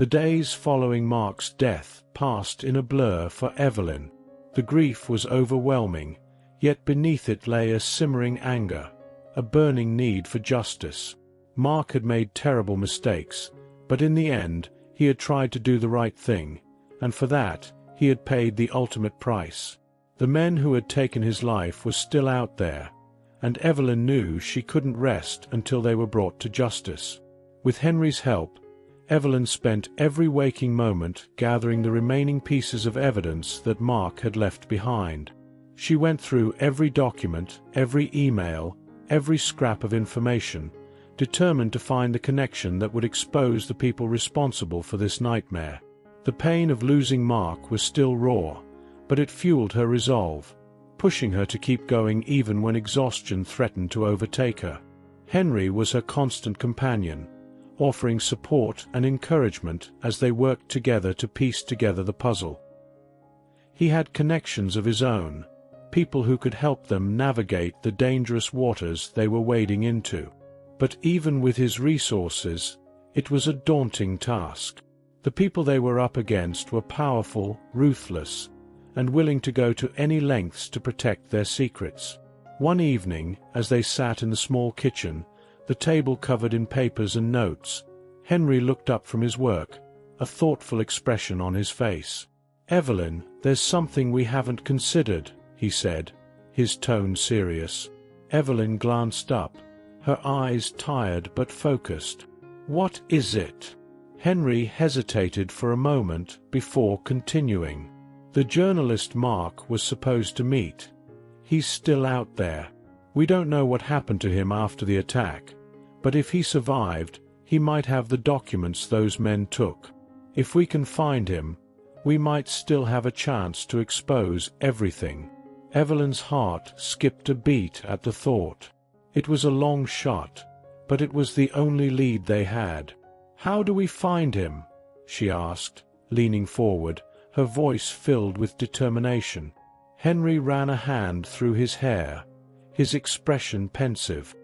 The days following Mark's death passed in a blur for Evelyn. The grief was overwhelming, yet beneath it lay a simmering anger, a burning need for justice. Mark had made terrible mistakes, but in the end, he had tried to do the right thing, and for that, he had paid the ultimate price. The men who had taken his life were still out there, and Evelyn knew she couldn't rest until they were brought to justice. With Henry's help, Evelyn spent every waking moment gathering the remaining pieces of evidence that Mark had left behind. She went through every document, every email, every scrap of information, determined to find the connection that would expose the people responsible for this nightmare. The pain of losing Mark was still raw, but it fueled her resolve, pushing her to keep going even when exhaustion threatened to overtake her. Henry was her constant companion, offering support and encouragement as they worked together to piece together the puzzle. He had connections of his own, people who could help them navigate the dangerous waters they were wading into. But even with his resources, it was a daunting task. The people they were up against were powerful, ruthless, and willing to go to any lengths to protect their secrets. One evening, as they sat in the small kitchen, the table covered in papers and notes, Henry looked up from his work, a thoughtful expression on his face. "Evelyn, there's something we haven't considered," he said, his tone serious. Evelyn glanced up, her eyes tired but focused. "What is it?" Henry hesitated for a moment before continuing. "The journalist Mark was supposed to meet. He's still out there. We don't know what happened to him after the attack, but if he survived, he might have the documents those men took. If we can find him, we might still have a chance to expose everything." Evelyn's heart skipped a beat at the thought. It was a long shot, but it was the only lead they had. "How do we find him?" she asked, leaning forward, her voice filled with determination. Henry ran a hand through his hair, his expression pensive.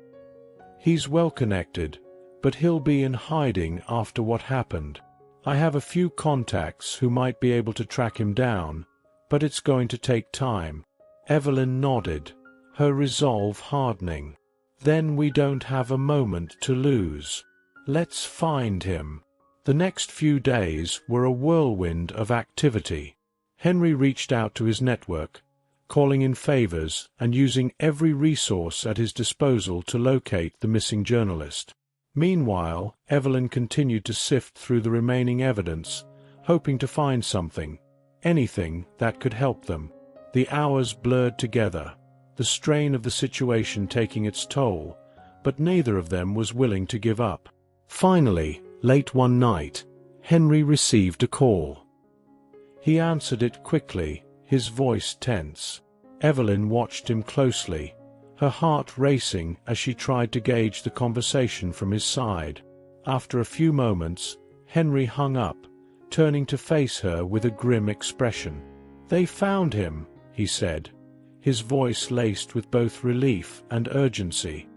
"He's well connected, but he'll be in hiding after what happened. I have a few contacts who might be able to track him down, but it's going to take time." Evelyn nodded, her resolve hardening. "Then we don't have a moment to lose. Let's find him." The next few days were a whirlwind of activity. Henry reached out to his network, calling in favors and using every resource at his disposal to locate the missing journalist. Meanwhile, Evelyn continued to sift through the remaining evidence, hoping to find something, anything that could help them. The hours blurred together, the strain of the situation taking its toll, but neither of them was willing to give up. Finally, late one night, Henry received a call. He answered it quickly, his voice tense. Evelyn watched him closely, her heart racing as she tried to gauge the conversation from his side. After a few moments, Henry hung up, turning to face her with a grim expression. "They found him," he said, his voice laced with both relief and urgency.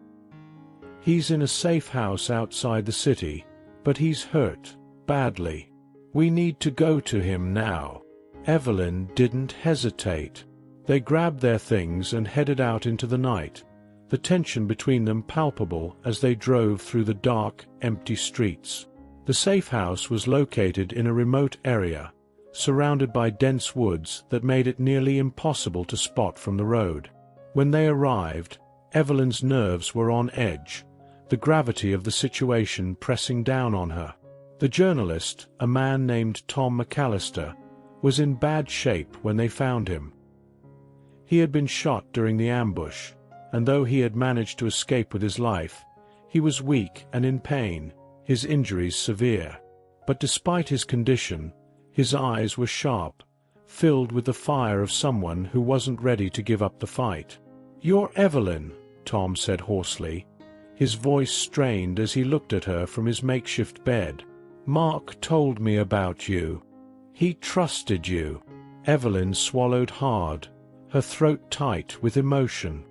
"He's in a safe house outside the city, but he's hurt, badly. We need to go to him now." Evelyn didn't hesitate. They grabbed their things and headed out into the night, the tension between them palpable as they drove through the dark, empty streets. The safe house was located in a remote area, surrounded by dense woods that made it nearly impossible to spot from the road. When they arrived, Evelyn's nerves were on edge, the gravity of the situation pressing down on her. The journalist, a man named Tom McAllister, was in bad shape when they found him. He had been shot during the ambush, and though he had managed to escape with his life, he was weak and in pain, his injuries severe. But despite his condition, his eyes were sharp, filled with the fire of someone who wasn't ready to give up the fight. "You're Evelyn," Tom said hoarsely, his voice strained as he looked at her from his makeshift bed. "Mark told me about you. He trusted you." Evelyn swallowed hard, her throat tight with emotion.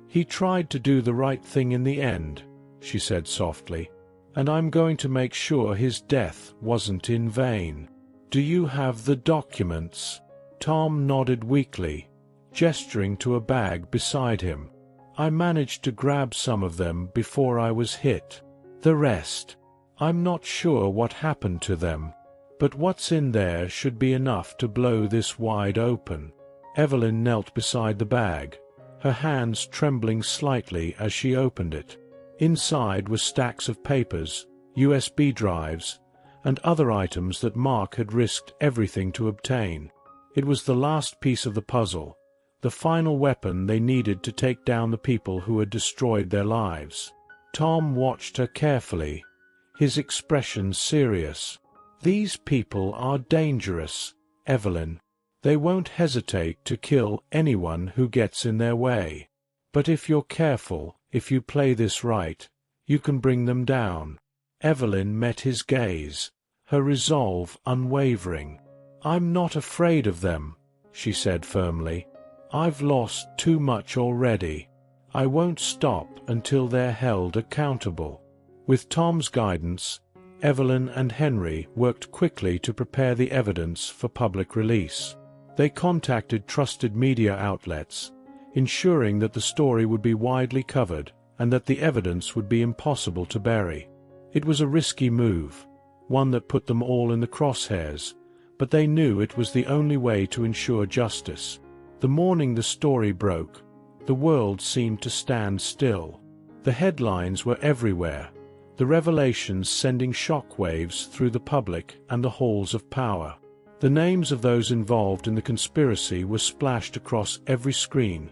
"He tried to do the right thing in the end," she said softly. And I'm going to make sure his death wasn't in vain. Do you have the documents? Tom nodded weakly, gesturing to a bag beside him. I managed to grab some of them before I was hit. The rest, I'm not sure what happened to them. But what's in there should be enough to blow this wide open. Evelyn knelt beside the bag, her hands trembling slightly as she opened it. Inside were stacks of papers, USB drives, and other items that Mark had risked everything to obtain. It was the last piece of the puzzle, the final weapon they needed to take down the people who had destroyed their lives. Tom watched her carefully, his expression serious. These people are dangerous, Evelyn. They won't hesitate to kill anyone who gets in their way. But if you're careful, if you play this right, you can bring them down. Evelyn met his gaze, her resolve unwavering. I'm not afraid of them, she said firmly. I've lost too much already. I won't stop until they're held accountable. With Tom's guidance, Evelyn and Henry worked quickly to prepare the evidence for public release. They contacted trusted media outlets, ensuring that the story would be widely covered and that the evidence would be impossible to bury. It was a risky move, one that put them all in the crosshairs, but they knew it was the only way to ensure justice. The morning the story broke, the world seemed to stand still. The headlines were everywhere, the revelations sending shockwaves through the public and the halls of power. The names of those involved in the conspiracy were splashed across every screen,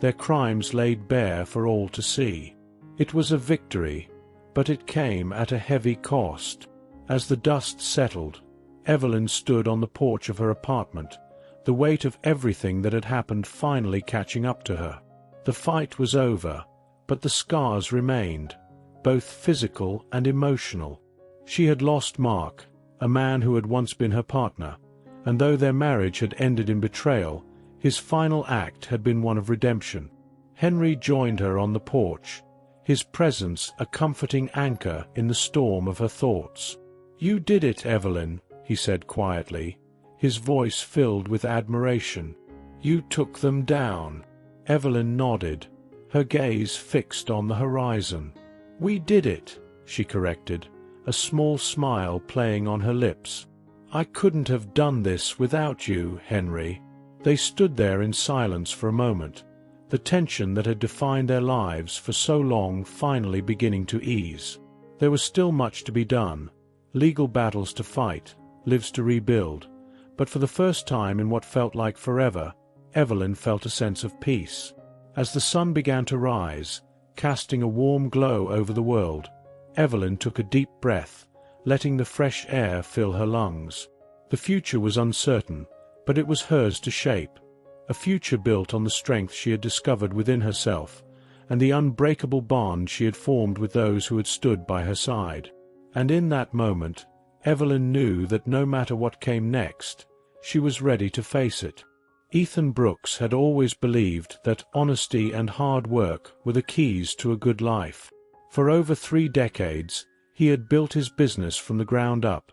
their crimes laid bare for all to see. It was a victory, but it came at a heavy cost. As the dust settled, Evelyn stood on the porch of her apartment, the weight of everything that had happened finally catching up to her. The fight was over, but the scars remained, both physical and emotional. She had lost Mark, a man who had once been her partner, and though their marriage had ended in betrayal, his final act had been one of redemption. Henry joined her on the porch, his presence a comforting anchor in the storm of her thoughts. "You did it, Evelyn," he said quietly, his voice filled with admiration. "You took them down." Evelyn nodded, her gaze fixed on the horizon. "We did it," she corrected, a small smile playing on her lips. "I couldn't have done this without you, Henry." They stood there in silence for a moment, the tension that had defined their lives for so long finally beginning to ease. There was still much to be done, legal battles to fight, lives to rebuild, but for the first time in what felt like forever, Evelyn felt a sense of peace. As the sun began to rise, casting a warm glow over the world, Evelyn took a deep breath, letting the fresh air fill her lungs. The future was uncertain, but it was hers to shape, a future built on the strength she had discovered within herself, and the unbreakable bond she had formed with those who had stood by her side. And in that moment, Evelyn knew that no matter what came next, she was ready to face it. Ethan Brooks had always believed that honesty and hard work were the keys to a good life. For over 3 decades, he had built his business from the ground up,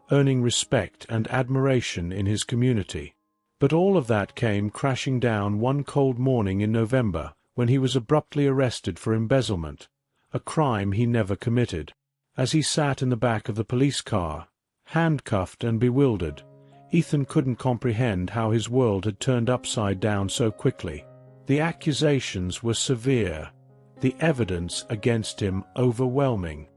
earning respect and admiration in his community. But all of that came crashing down one cold morning in November when he was abruptly arrested for embezzlement, a crime he never committed. As he sat in the back of the police car, handcuffed and bewildered, Ethan couldn't comprehend how his world had turned upside down so quickly. The accusations were severe, the evidence against him overwhelming.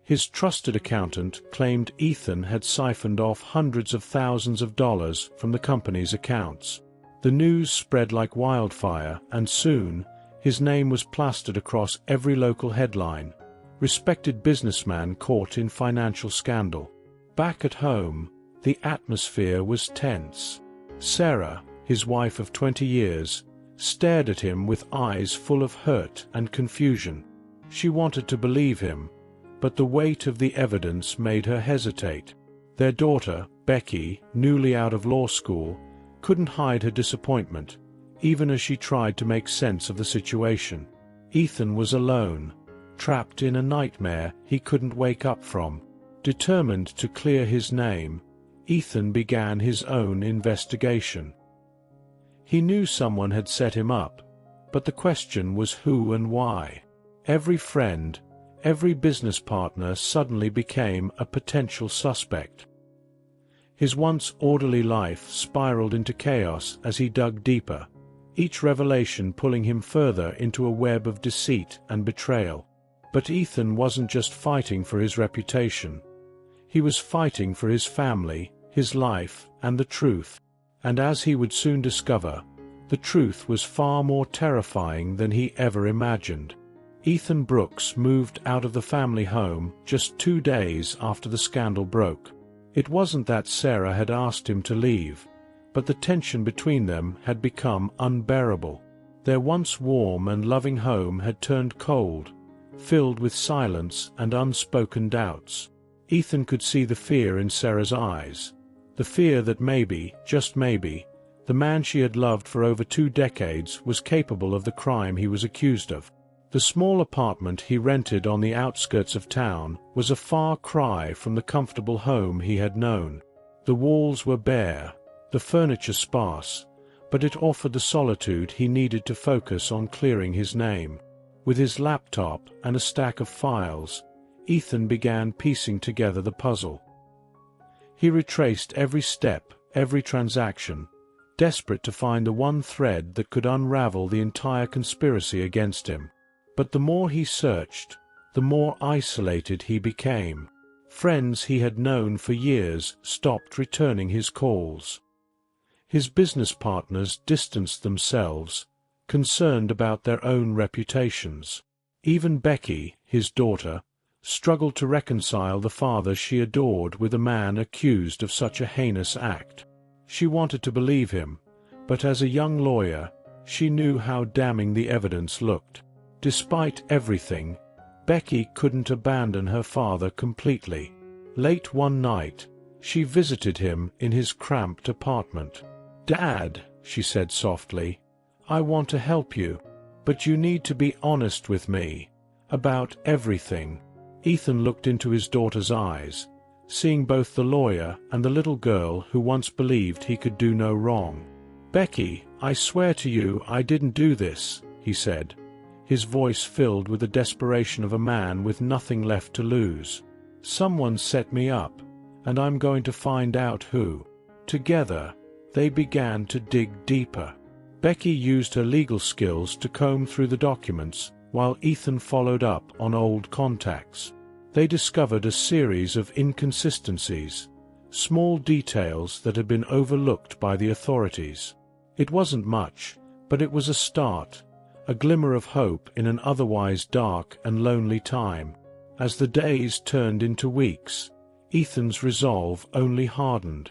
His trusted accountant claimed Ethan had siphoned off hundreds of thousands of dollars from the company's accounts. The news spread like wildfire, and soon his name was plastered across every local headline. Respected businessman caught in financial scandal. Back at home, the atmosphere was tense. Sarah, his wife of 20 years, stared at him with eyes full of hurt and confusion. She wanted to believe him, but the weight of the evidence made her hesitate. Their daughter, Becky, newly out of law school, couldn't hide her disappointment, even as she tried to make sense of the situation. Ethan was alone, trapped in a nightmare he couldn't wake up from. Determined to clear his name, Ethan began his own investigation. He knew someone had set him up, but the question was who and why. Every friend, every business partner suddenly became a potential suspect. His once orderly life spiraled into chaos as he dug deeper, each revelation pulling him further into a web of deceit and betrayal. But Ethan wasn't just fighting for his reputation. He was fighting for his family, his life, and the truth. And as he would soon discover, the truth was far more terrifying than he ever imagined. Ethan Brooks moved out of the family home just 2 days after the scandal broke. It wasn't that Sarah had asked him to leave, but the tension between them had become unbearable. Their once warm and loving home had turned cold, filled with silence and unspoken doubts. Ethan could see the fear in Sarah's eyes, the fear that maybe, just maybe, the man she had loved for over 2 decades was capable of the crime he was accused of. The small apartment he rented on the outskirts of town was a far cry from the comfortable home he had known. The walls were bare, the furniture sparse, but it offered the solitude he needed to focus on clearing his name. With his laptop and a stack of files, Ethan began piecing together the puzzle. He retraced every step, every transaction, desperate to find the one thread that could unravel the entire conspiracy against him. But the more he searched, the more isolated he became. Friends he had known for years stopped returning his calls. His business partners distanced themselves, concerned about their own reputations. Even Becky, his daughter, struggled to reconcile the father she adored with a man accused of such a heinous act. She wanted to believe him, but as a young lawyer, she knew how damning the evidence looked. Despite everything, Becky couldn't abandon her father completely. Late one night, she visited him in his cramped apartment. "Dad," she said softly, "I want to help you, but you need to be honest with me about everything." Ethan looked into his daughter's eyes, seeing both the lawyer and the little girl who once believed he could do no wrong. "Becky, I swear to you I didn't do this," he said, his voice filled with the desperation of a man with nothing left to lose. "Someone set me up, and I'm going to find out who." Together, they began to dig deeper. Becky used her legal skills to comb through the documents, while Ethan followed up on old contacts. They discovered a series of inconsistencies, small details that had been overlooked by the authorities. It wasn't much, but it was a start, a glimmer of hope in an otherwise dark and lonely time. As the days turned into weeks, Ethan's resolve only hardened.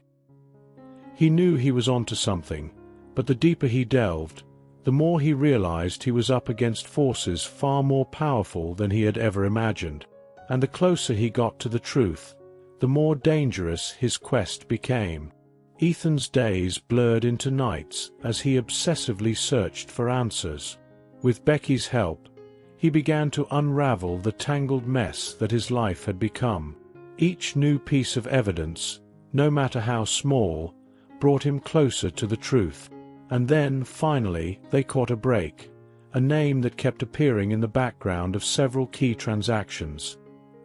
He knew he was onto something, but the deeper he delved, the more he realized he was up against forces far more powerful than he had ever imagined. And the closer he got to the truth, the more dangerous his quest became. Ethan's days blurred into nights as he obsessively searched for answers. With Becky's help, he began to unravel the tangled mess that his life had become. Each new piece of evidence, no matter how small, brought him closer to the truth. And then, finally, they caught a break, a name that kept appearing in the background of several key transactions: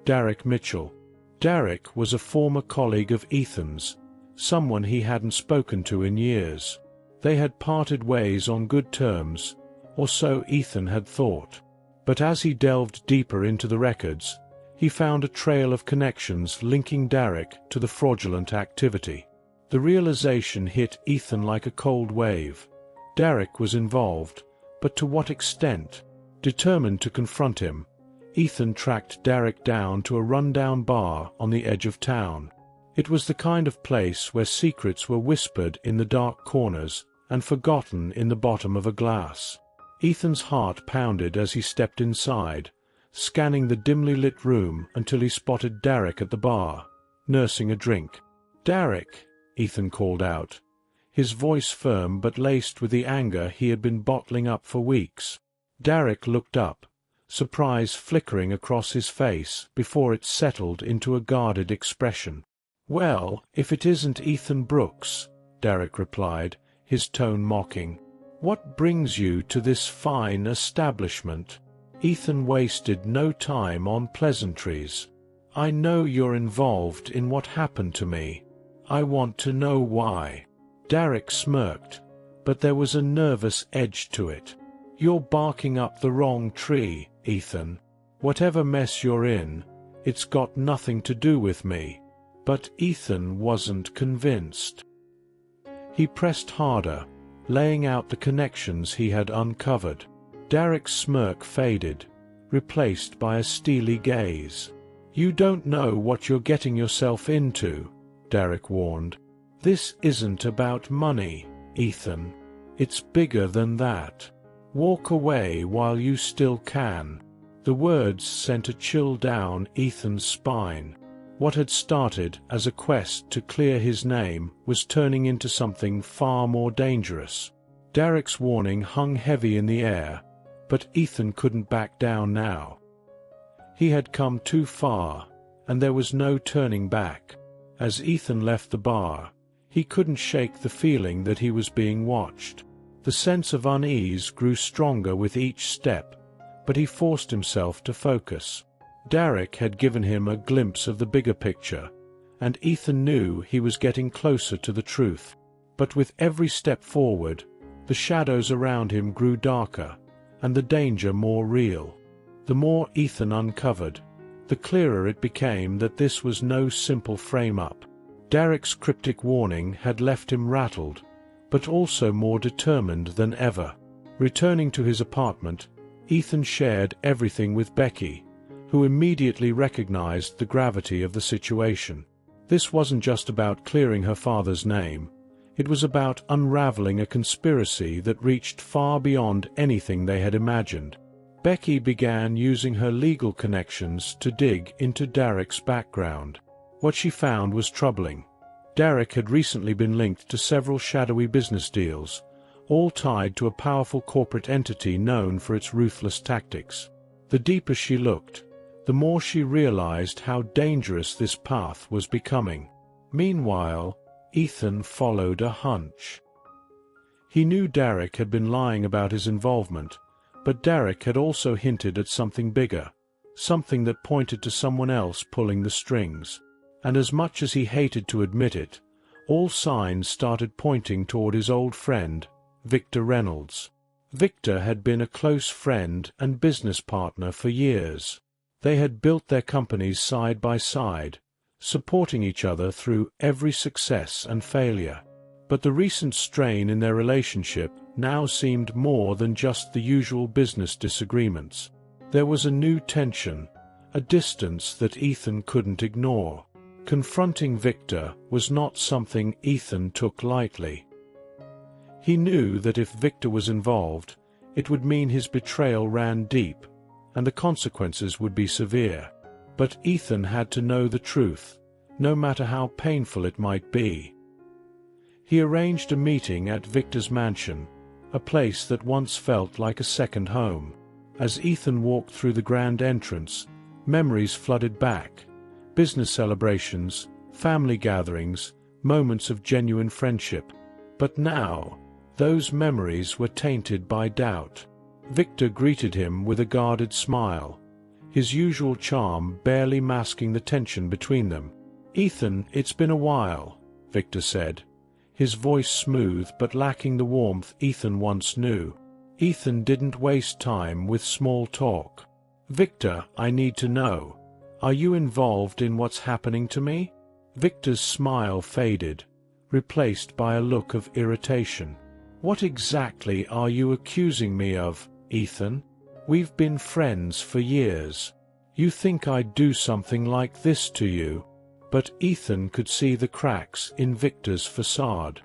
Derek Mitchell. Derek was a former colleague of Ethan's, someone he hadn't spoken to in years. They had parted ways on good terms, or so Ethan had thought. But as he delved deeper into the records, he found a trail of connections linking Derek to the fraudulent activity. The realization hit Ethan like a cold wave. Derek was involved, but to what extent? Determined to confront him, Ethan tracked Derek down to a rundown bar on the edge of town. It was the kind of place where secrets were whispered in the dark corners and forgotten in the bottom of a glass. Ethan's heart pounded as he stepped inside, scanning the dimly lit room until he spotted Derek at the bar, nursing a drink. "Derek," Ethan called out, his voice firm but laced with the anger he had been bottling up for weeks. Derek looked up, surprise flickering across his face before it settled into a guarded expression. "Well, if it isn't Ethan Brooks," Derek replied, his tone mocking. "What brings you to this fine establishment?" Ethan wasted no time on pleasantries. "I know you're involved in what happened to me. I want to know why." Derek smirked, but there was a nervous edge to it. "You're barking up the wrong tree, Ethan. Whatever mess you're in, it's got nothing to do with me." But Ethan wasn't convinced. He pressed harder, laying out the connections he had uncovered. Derek's smirk faded, replaced by a steely gaze. "You don't know what you're getting yourself into," Derek warned. "This isn't about money, Ethan. It's bigger than that. Walk away while you still can." The words sent a chill down Ethan's spine. What had started as a quest to clear his name was turning into something far more dangerous. Derek's warning hung heavy in the air, but Ethan couldn't back down now. He had come too far, and there was no turning back. As Ethan left the bar, he couldn't shake the feeling that he was being watched. The sense of unease grew stronger with each step, but he forced himself to focus. Derek had given him a glimpse of the bigger picture, and Ethan knew he was getting closer to the truth. But with every step forward, the shadows around him grew darker, and the danger more real. The more Ethan uncovered, the clearer it became that this was no simple frame-up. Derek's cryptic warning had left him rattled, but also more determined than ever. Returning to his apartment, Ethan shared everything with Becky, who immediately recognized the gravity of the situation. This wasn't just about clearing her father's name. It was about unraveling a conspiracy that reached far beyond anything they had imagined. Becky began using her legal connections to dig into Derek's background. What she found was troubling. Derek had recently been linked to several shadowy business deals, all tied to a powerful corporate entity known for its ruthless tactics. The deeper she looked, the more she realized how dangerous this path was becoming. Meanwhile, Ethan followed a hunch. He knew Derek had been lying about his involvement, but Derek had also hinted at something bigger, something that pointed to someone else pulling the strings. And as much as he hated to admit it, all signs started pointing toward his old friend, Victor Reynolds. Victor had been a close friend and business partner for years. They had built their companies side by side, supporting each other through every success and failure. But the recent strain in their relationship now seemed more than just the usual business disagreements. There was a new tension, a distance that Ethan couldn't ignore. Confronting Victor was not something Ethan took lightly. He knew that if Victor was involved, it would mean his betrayal ran deep, and the consequences would be severe. But Ethan had to know the truth, no matter how painful it might be. He arranged a meeting at Victor's mansion, a place that once felt like a second home. As Ethan walked through the grand entrance, memories flooded back. Business celebrations, family gatherings, moments of genuine friendship. But now, those memories were tainted by doubt. Victor greeted him with a guarded smile, his usual charm barely masking the tension between them. "Ethan, it's been a while," Victor said, his voice smooth but lacking the warmth Ethan once knew. Ethan didn't waste time with small talk. "Victor, I need to know. Are you involved in what's happening to me?" Victor's smile faded, replaced by a look of irritation. "What exactly are you accusing me of, Ethan? We've been friends for years. You think I'd do something like this to you?" But Ethan could see the cracks in Victor's facade.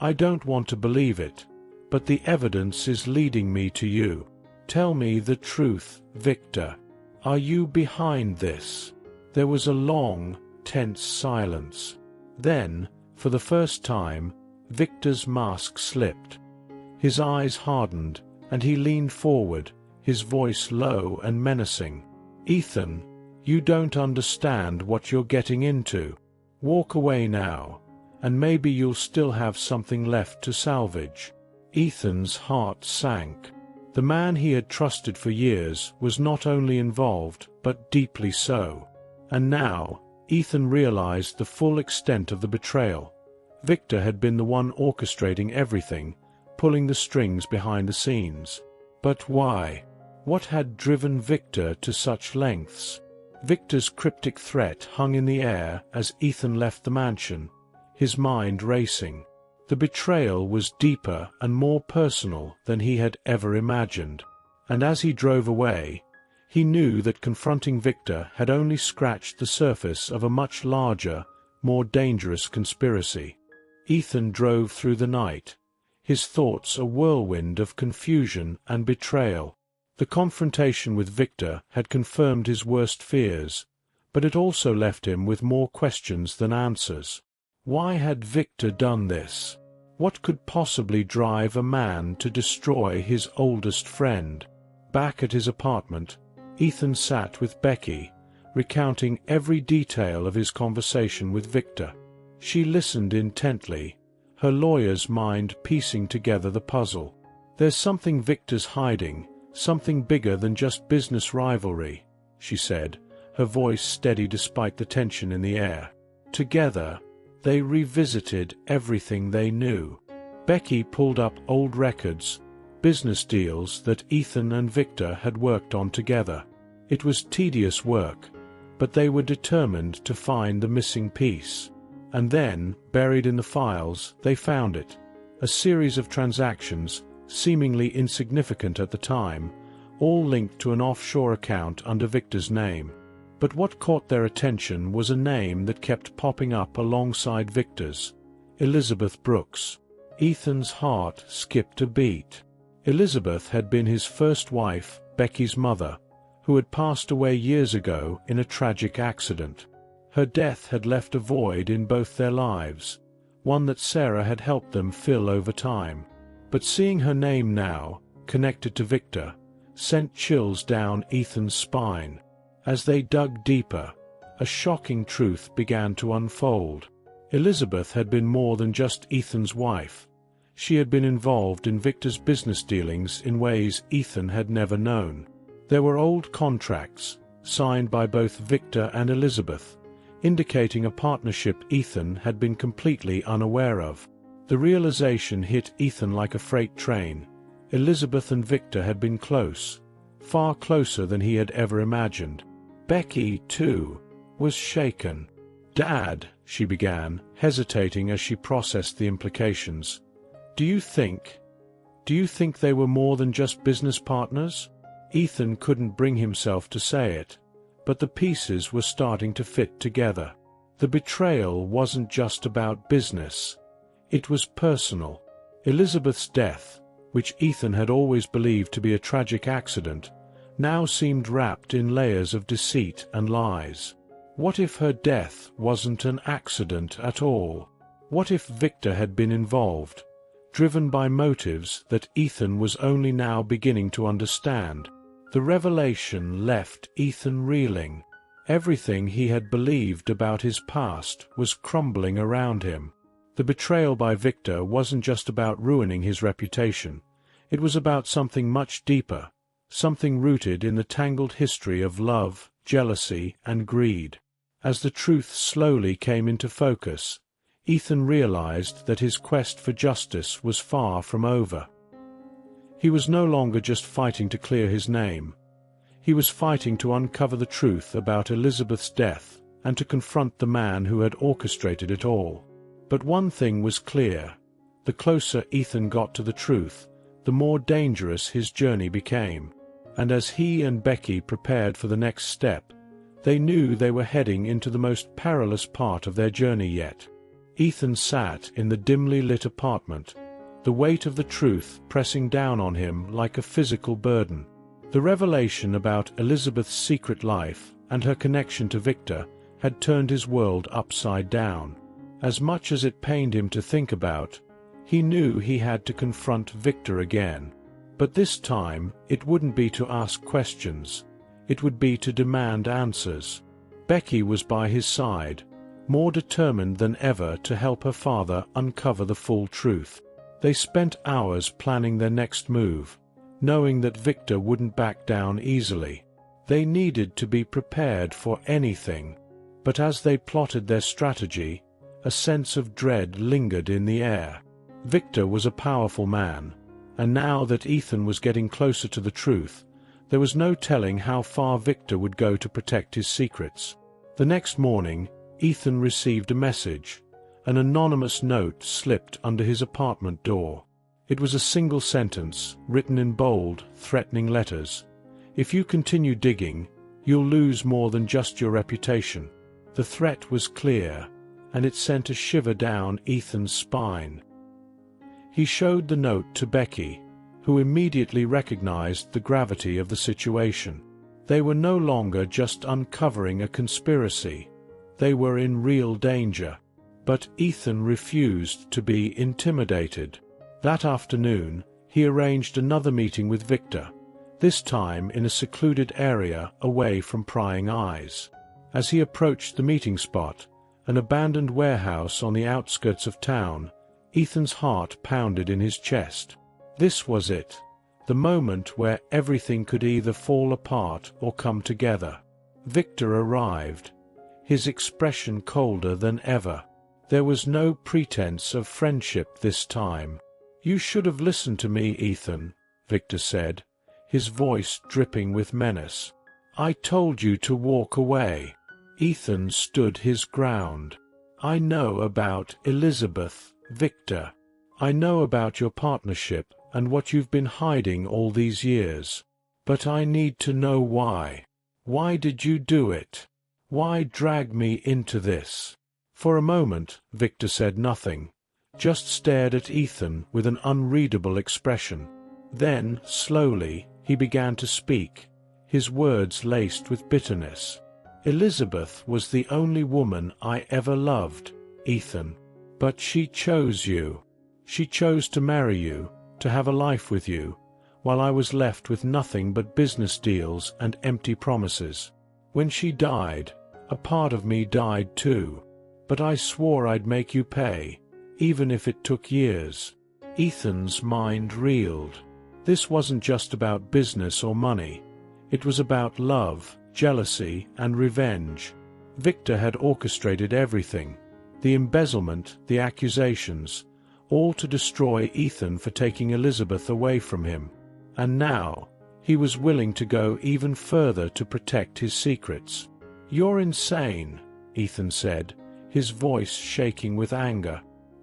"I don't want to believe it, but the evidence is leading me to you. Tell me the truth, Victor. Are you behind this?" There was a long, tense silence. Then, for the first time, Victor's mask slipped. His eyes hardened, and he leaned forward, his voice low and menacing. "Ethan, you don't understand what you're getting into. Walk away now, and maybe you'll still have something left to salvage." Ethan's heart sank. The man he had trusted for years was not only involved, but deeply so. And now, Ethan realized the full extent of the betrayal. Victor had been the one orchestrating everything, pulling the strings behind the scenes. But why? What had driven Victor to such lengths? Victor's cryptic threat hung in the air as Ethan left the mansion, his mind racing. The betrayal was deeper and more personal than he had ever imagined. And as he drove away, he knew that confronting Victor had only scratched the surface of a much larger, more dangerous conspiracy. Ethan drove through the night, his thoughts a whirlwind of confusion and betrayal. The confrontation with Victor had confirmed his worst fears, but it also left him with more questions than answers. Why had Victor done this? What could possibly drive a man to destroy his oldest friend? Back at his apartment, Ethan sat with Becky, recounting every detail of his conversation with Victor. She listened intently, her lawyer's mind piecing together the puzzle. "There's something Victor's hiding, something bigger than just business rivalry," she said, her voice steady despite the tension in the air. Together, they revisited everything they knew. Becky pulled up old records, business deals that Ethan and Victor had worked on together. It was tedious work, but they were determined to find the missing piece. And then, buried in the files, they found it. A series of transactions, seemingly insignificant at the time, all linked to an offshore account under Victor's name. But what caught their attention was a name that kept popping up alongside Victor's: Elizabeth Brooks. Ethan's heart skipped a beat. Elizabeth had been his first wife, Becky's mother, who had passed away years ago in a tragic accident. Her death had left a void in both their lives, one that Sarah had helped them fill over time. But seeing her name now, connected to Victor, sent chills down Ethan's spine. As they dug deeper, a shocking truth began to unfold. Elizabeth had been more than just Ethan's wife. She had been involved in Victor's business dealings in ways Ethan had never known. There were old contracts, signed by both Victor and Elizabeth, indicating a partnership Ethan had been completely unaware of. The realization hit Ethan like a freight train. Elizabeth and Victor had been close, far closer than he had ever imagined. Becky, too, was shaken. "Dad," she began, hesitating as she processed the implications. Do you think they were more than just business partners?" Ethan couldn't bring himself to say it, but the pieces were starting to fit together. The betrayal wasn't just about business. It was personal. Elizabeth's death, which Ethan had always believed to be a tragic accident, now seemed wrapped in layers of deceit and lies. What if her death wasn't an accident at all? What if Victor had been involved, driven by motives that Ethan was only now beginning to understand? The revelation left Ethan reeling. Everything he had believed about his past was crumbling around him. The betrayal by Victor wasn't just about ruining his reputation. It was about something much deeper, something rooted in the tangled history of love, jealousy, and greed. As the truth slowly came into focus, Ethan realized that his quest for justice was far from over. He was no longer just fighting to clear his name. He was fighting to uncover the truth about Elizabeth's death and to confront the man who had orchestrated it all. But one thing was clear: the closer Ethan got to the truth, the more dangerous his journey became. And as he and Becky prepared for the next step, they knew they were heading into the most perilous part of their journey yet. Ethan sat in the dimly lit apartment, the weight of the truth pressing down on him like a physical burden. The revelation about Elizabeth's secret life and her connection to Victor had turned his world upside down. As much as it pained him to think about, he knew he had to confront Victor again. But this time, it wouldn't be to ask questions. It would be to demand answers. Becky was by his side, more determined than ever to help her father uncover the full truth. They spent hours planning their next move, knowing that Victor wouldn't back down easily. They needed to be prepared for anything. But as they plotted their strategy, a sense of dread lingered in the air. Victor was a powerful man, and now that Ethan was getting closer to the truth, there was no telling how far Victor would go to protect his secrets. The next morning, Ethan received a message. An anonymous note slipped under his apartment door. It was a single sentence, written in bold, threatening letters. "If you continue digging, you'll lose more than just your reputation." The threat was clear, and it sent a shiver down Ethan's spine. He showed the note to Becky, who immediately recognized the gravity of the situation. They were no longer just uncovering a conspiracy. They were in real danger. But Ethan refused to be intimidated. That afternoon, he arranged another meeting with Victor, this time in a secluded area away from prying eyes. As he approached the meeting spot, an abandoned warehouse on the outskirts of town, Ethan's heart pounded in his chest. This was it, the moment where everything could either fall apart or come together. Victor arrived, his expression colder than ever. There was no pretense of friendship this time. "You should have listened to me, Ethan," Victor said, his voice dripping with menace. "I told you to walk away." Ethan stood his ground. "I know about Elizabeth, Victor. I know about your partnership and what you've been hiding all these years. But I need to know why. Why did you do it? Why drag me into this?" For a moment, Victor said nothing, just stared at Ethan with an unreadable expression. Then, slowly, he began to speak, his words laced with bitterness. "Elizabeth was the only woman I ever loved, Ethan. But she chose you. She chose to marry you, to have a life with you, while I was left with nothing but business deals and empty promises. When she died, a part of me died too. But I swore I'd make you pay, even if it took years." Ethan's mind reeled. This wasn't just about business or money. It was about love, jealousy, and revenge. Victor had orchestrated everything. The embezzlement, the accusations, all to destroy Ethan for taking Elizabeth away from him. And now, he was willing to go even further to protect his secrets. "You're insane," Ethan said, his voice shaking with anger.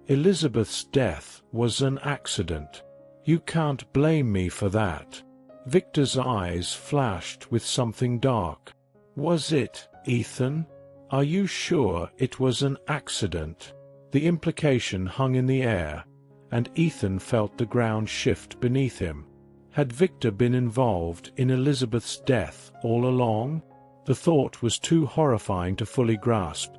"Elizabeth's death was an accident. You can't blame me for that." Victor's eyes flashed with something dark. "Was it, Ethan? Are you sure it was an accident?" The implication hung in the air, and Ethan felt the ground shift beneath him. Had Victor been involved in Elizabeth's death all along? The thought was too horrifying to fully grasp,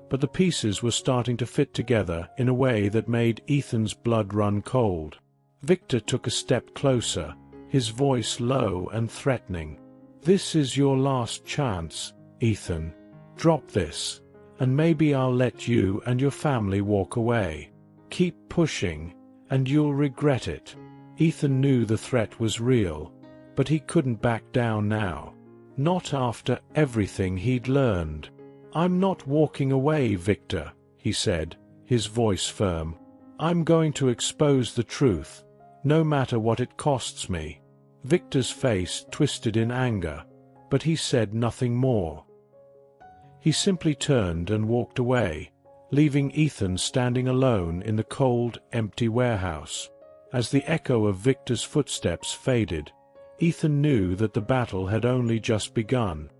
but the pieces were starting to fit together in a way that made Ethan's blood run cold. Victor took a step closer, his voice low and threatening. "This is your last chance, Ethan. Drop this, and maybe I'll let you and your family walk away. Keep pushing, and you'll regret it." Ethan knew the threat was real, but he couldn't back down now. Not after everything he'd learned. "I'm not walking away, Victor," he said, his voice firm. "I'm going to expose the truth, no matter what it costs me." Victor's face twisted in anger, but he said nothing more. He simply turned and walked away, leaving Ethan standing alone in the cold, empty warehouse. As the echo of Victor's footsteps faded, Ethan knew that the battle had only just begun.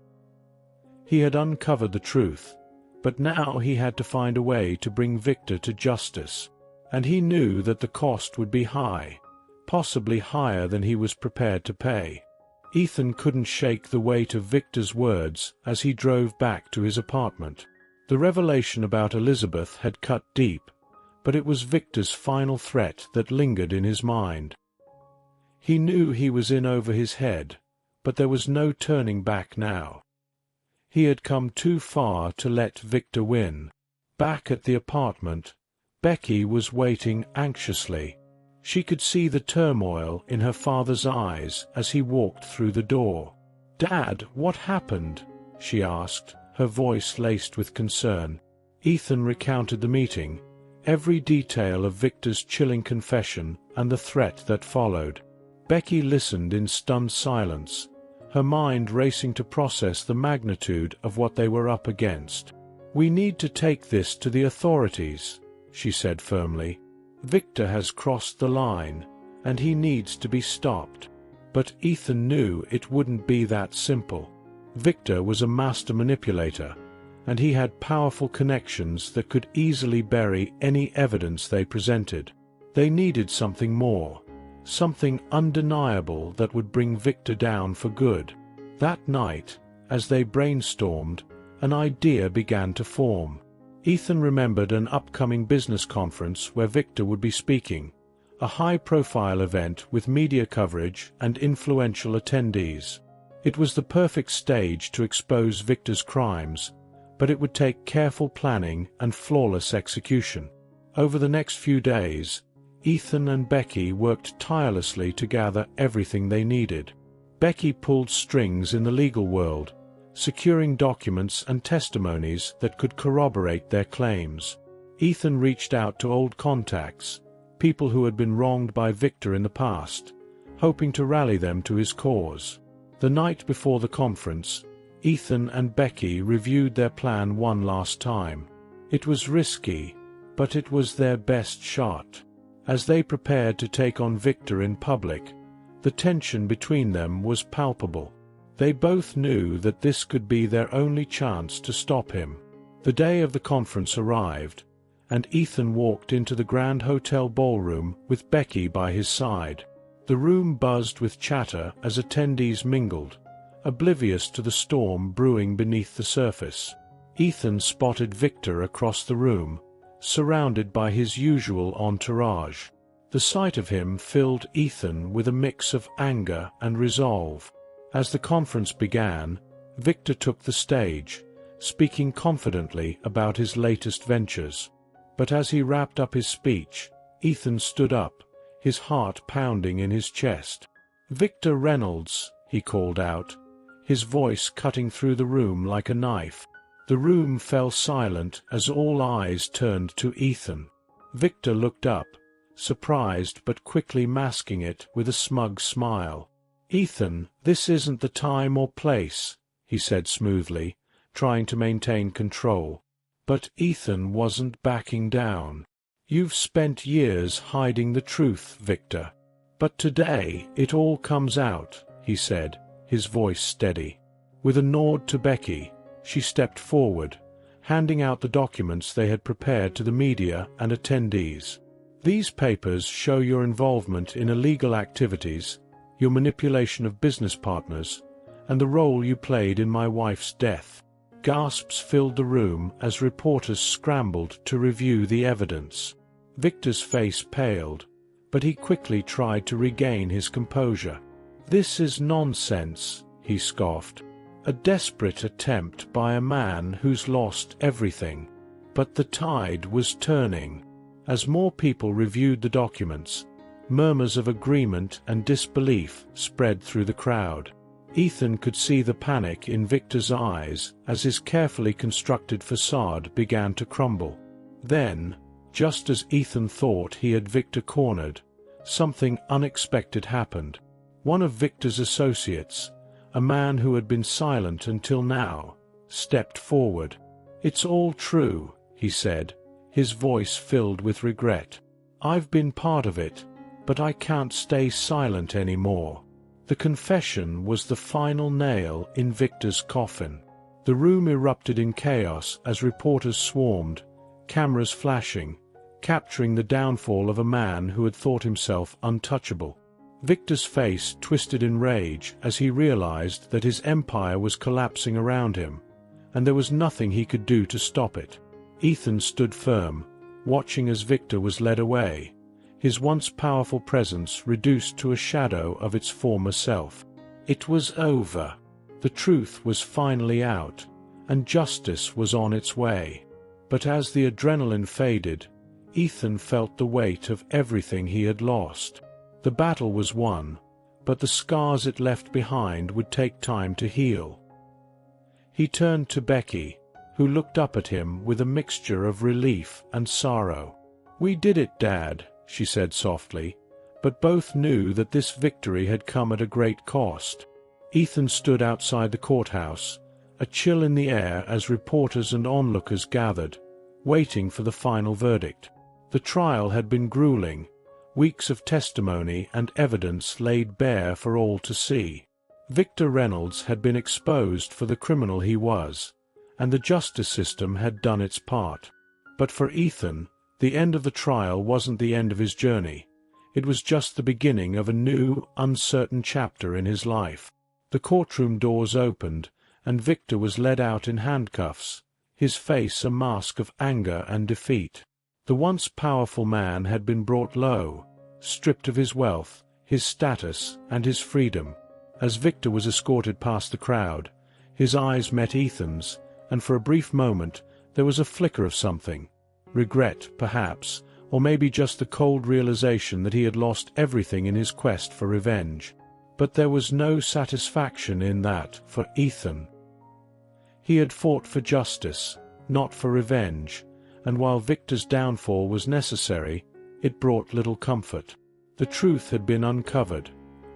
He had uncovered the truth, but now he had to find a way to bring Victor to justice, and he knew that the cost would be high, possibly higher than he was prepared to pay. Ethan couldn't shake the weight of Victor's words as he drove back to his apartment. The revelation about Elizabeth had cut deep, but it was Victor's final threat that lingered in his mind. He knew he was in over his head, but there was no turning back now. He had come too far to let Victor win. Back at the apartment, Becky was waiting anxiously. She could see the turmoil in her father's eyes as he walked through the door. "Dad, what happened?" she asked, her voice laced with concern. Ethan recounted the meeting, every detail of Victor's chilling confession and the threat that followed. Becky listened in stunned silence, her mind racing to process the magnitude of what they were up against. "We need to take this to the authorities," she said firmly. "Victor has crossed the line, and he needs to be stopped." But Ethan knew it wouldn't be that simple. Victor was a master manipulator, and he had powerful connections that could easily bury any evidence they presented. They needed something more, something undeniable that would bring Victor down for good. That night, as they brainstormed, an idea began to form. Ethan remembered an upcoming business conference where Victor would be speaking, a high-profile event with media coverage and influential attendees. It was the perfect stage to expose Victor's crimes, but it would take careful planning and flawless execution. Over the next few days, Ethan and Becky worked tirelessly to gather everything they needed. Becky pulled strings in the legal world, securing documents and testimonies that could corroborate their claims. Ethan reached out to old contacts, people who had been wronged by Victor in the past, hoping to rally them to his cause. The night before the conference, Ethan and Becky reviewed their plan one last time. It was risky, but it was their best shot. As they prepared to take on Victor in public, the tension between them was palpable. They both knew that this could be their only chance to stop him. The day of the conference arrived, and Ethan walked into the Grand Hotel ballroom with Becky by his side. The room buzzed with chatter as attendees mingled, oblivious to the storm brewing beneath the surface. Ethan spotted Victor across the room, surrounded by his usual entourage. The sight of him filled Ethan with a mix of anger and resolve. As the conference began, Victor took the stage, speaking confidently about his latest ventures. But as he wrapped up his speech, Ethan stood up, his heart pounding in his chest. "Victor Reynolds," he called out, his voice cutting through the room like a knife. The room fell silent as all eyes turned to Ethan. Victor looked up, surprised but quickly masking it with a smug smile. "Ethan, this isn't the time or place," he said smoothly, trying to maintain control. But Ethan wasn't backing down. "You've spent years hiding the truth, Victor. But today it all comes out," he said, his voice steady. With a nod to Becky, she stepped forward, handing out the documents they had prepared to the media and attendees. "These papers show your involvement in illegal activities, your manipulation of business partners, and the role you played in my wife's death." Gasps filled the room as reporters scrambled to review the evidence. Victor's face paled, but he quickly tried to regain his composure. "This is nonsense," he scoffed. "A desperate attempt by a man who's lost everything." But the tide was turning. As more people reviewed the documents, murmurs of agreement and disbelief spread through the crowd. Ethan could see the panic in Victor's eyes as his carefully constructed facade began to crumble. Then, just as Ethan thought he had Victor cornered, something unexpected happened. One of Victor's associates, a man who had been silent until now, stepped forward. "It's all true," he said, his voice filled with regret. "I've been part of it, but I can't stay silent anymore." The confession was the final nail in Victor's coffin. The room erupted in chaos as reporters swarmed, cameras flashing, capturing the downfall of a man who had thought himself untouchable. Victor's face twisted in rage as he realized that his empire was collapsing around him, and there was nothing he could do to stop it. Ethan stood firm, watching as Victor was led away, his once powerful presence reduced to a shadow of its former self. It was over. The truth was finally out, and justice was on its way. But as the adrenaline faded, Ethan felt the weight of everything he had lost. The battle was won, but the scars it left behind would take time to heal. He turned to Becky, who looked up at him with a mixture of relief and sorrow. "We did it, Dad," she said softly, but both knew that this victory had come at a great cost. Ethan stood outside the courthouse, a chill in the air as reporters and onlookers gathered, waiting for the final verdict. The trial had been grueling, weeks of testimony and evidence laid bare for all to see. Victor Reynolds had been exposed for the criminal he was, and the justice system had done its part. But for Ethan, the end of the trial wasn't the end of his journey. It was just the beginning of a new, uncertain chapter in his life. The courtroom doors opened, and Victor was led out in handcuffs, his face a mask of anger and defeat. The once powerful man had been brought low, stripped of his wealth, his status, and his freedom. As Victor was escorted past the crowd, his eyes met Ethan's, and for a brief moment there was a flicker of something. Regret, perhaps, or maybe just the cold realization that he had lost everything in his quest for revenge. But there was no satisfaction in that for Ethan. He had fought for justice, not for revenge, and while Victor's downfall was necessary, it brought little comfort. The truth had been uncovered,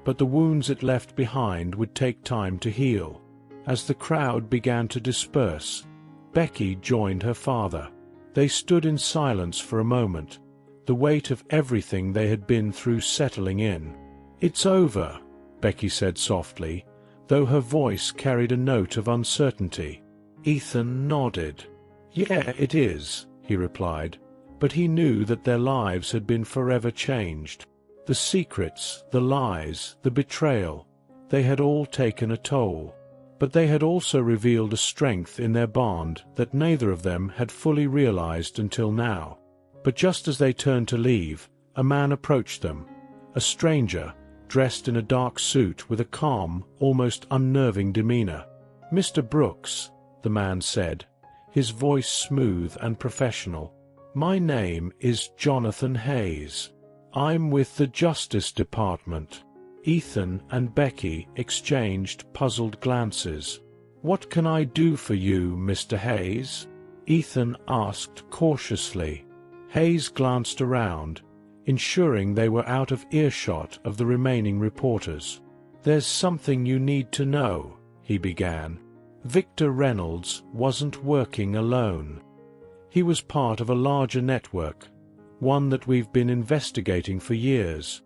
but the wounds it left behind would take time to heal. As the crowd began to disperse, Becky joined her father. They stood in silence for a moment, the weight of everything they had been through settling in. "It's over," Becky said softly, though her voice carried a note of uncertainty. Ethan nodded. "Yeah, it is," he replied, but he knew that their lives had been forever changed. The secrets, the lies, the betrayal, they had all taken a toll. But they had also revealed a strength in their bond that neither of them had fully realized until now. But just as they turned to leave, a man approached them, a stranger, dressed in a dark suit with a calm, almost unnerving demeanor. "Mr. Brooks," the man said, his voice smooth and professional, "my name is Jonathan Hayes. I'm with the Justice Department." Ethan and Becky exchanged puzzled glances. "What can I do for you, Mr. Hayes?" Ethan asked cautiously. Hayes glanced around, ensuring they were out of earshot of the remaining reporters. "There's something you need to know," he began. Victor Reynolds wasn't working alone. He was part of a larger network, one that we've been investigating for years.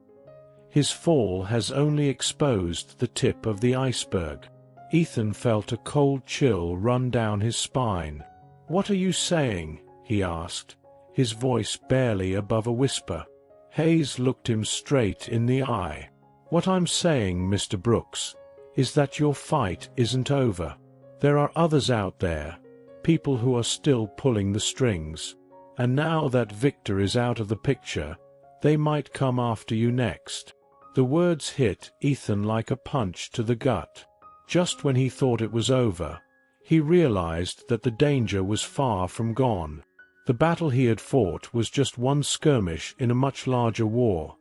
His fall has only exposed the tip of the iceberg. Ethan felt a cold chill run down his spine. "What are you saying?" he asked, his voice barely above a whisper. Hayes looked him straight in the eye. "What I'm saying, Mr. Brooks, is that your fight isn't over. There are others out there, people who are still pulling the strings. And now that Victor is out of the picture, they might come after you next." The words hit Ethan like a punch to the gut. Just when he thought it was over, he realized that the danger was far from gone. The battle he had fought was just one skirmish in a much larger war,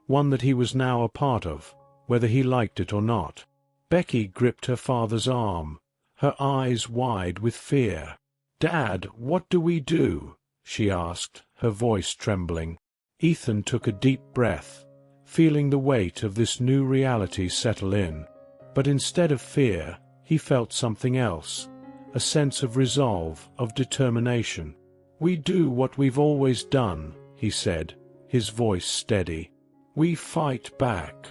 one that he was now a part of, whether he liked it or not. Becky gripped her father's arm, her eyes wide with fear. "Dad, what do we do?" she asked, her voice trembling. Ethan took a deep breath, feeling the weight of this new reality settle in. But instead of fear, he felt something else, a sense of resolve, of determination. "We do what we've always done," he said, his voice steady. "We fight back.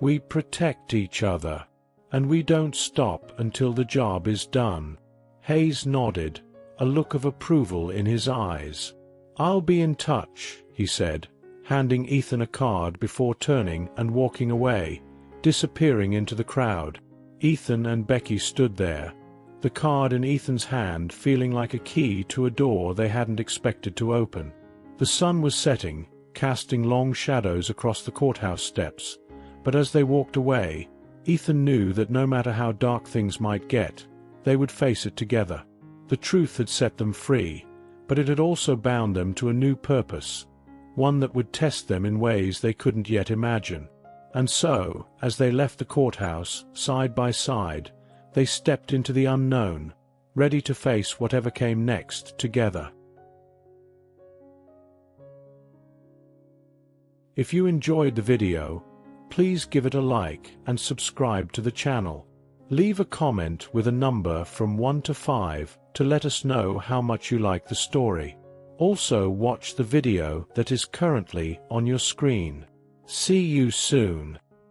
We protect each other. And we don't stop until the job is done." Hayes nodded, a look of approval in his eyes. "I'll be in touch," he said, handing Ethan a card before turning and walking away, disappearing into the crowd. Ethan and Becky stood there, the card in Ethan's hand feeling like a key to a door they hadn't expected to open. The sun was setting, casting long shadows across the courthouse steps, but as they walked away, Ethan knew that no matter how dark things might get, they would face it together. The truth had set them free, but it had also bound them to a new purpose, one that would test them in ways they couldn't yet imagine. And so, as they left the courthouse, side by side, they stepped into the unknown, ready to face whatever came next together. If you enjoyed the video, please give it a like and subscribe to the channel. Leave a comment with a number from 1 to 5 to let us know how much you like the story. Also watch the video that is currently on your screen. See you soon.